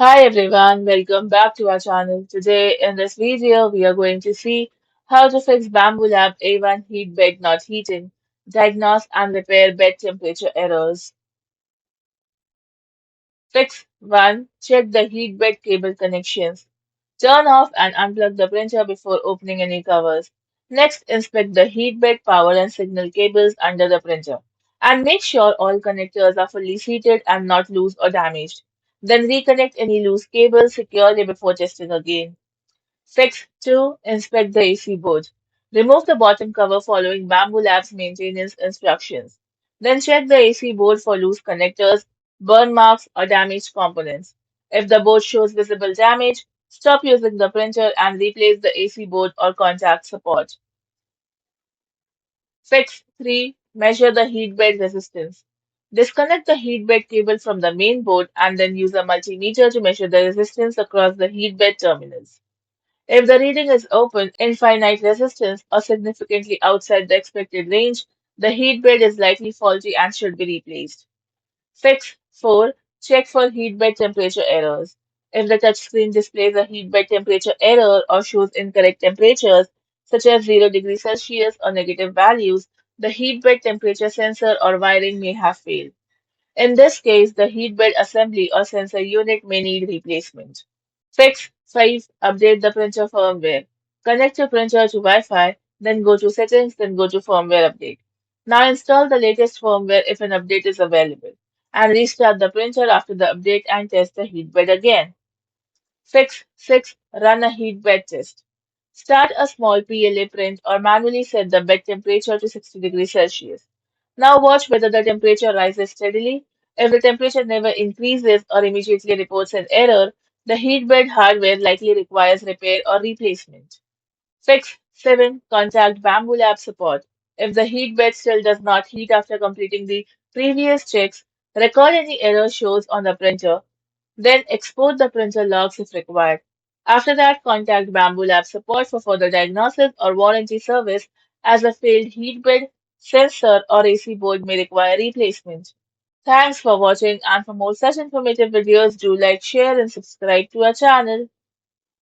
Hi everyone, welcome back to our channel. Today in this video, we are going to see how to fix Bambu Lab A1 heat bed not heating, diagnose and repair bed temperature errors. Fix 1. Check the heat bed cable connections. Turn off and unplug the printer before opening any covers. Next, inspect the heat bed power and signal cables under the printer. And make sure all connectors are fully seated and not loose or damaged. Then reconnect any loose cables securely before testing again. Fix 2. Inspect the AC board. Remove the bottom cover following Bambu Labs maintenance instructions. Then check the AC board for loose connectors, burn marks, or damaged components. If the board shows visible damage, stop using the printer and replace the AC board or contact support. Fix 3. Measure the heat bed resistance. Disconnect the heat bed cable from the main board and then use a multimeter to measure the resistance across the heat bed terminals. If the reading is open, infinite resistance, or significantly outside the expected range, the heat bed is likely faulty and should be replaced. Fix 4. Check for heat bed temperature errors. If the touchscreen displays a heat bed temperature error or shows incorrect temperatures, such as 0 degrees Celsius or negative values, the heat bed temperature sensor or wiring may have failed. In this case, the heat bed assembly or sensor unit may need replacement. Fix 5. Update the printer firmware. Connect your printer to Wi-Fi, then go to Settings, then go to Firmware Update. Now install the latest firmware if an update is available, and restart the printer after the update and test the heatbed again. Fix 6. Run a heatbed test. Start a small PLA print or manually set the bed temperature to 60 degrees Celsius. Now watch whether the temperature rises steadily. If the temperature never increases or immediately reports an error, the heatbed hardware likely requires repair or replacement. Fix 7. Contact Bambu Lab support. If the heatbed still does not heat after completing the previous checks, record any error shows on the printer, then export the printer logs if required. After that, contact Bambu Lab support for further diagnosis or warranty service as a failed heatbed, sensor, or AC board may require replacement. Thanks for watching, and for more such informative videos, do like, share, and subscribe to our channel.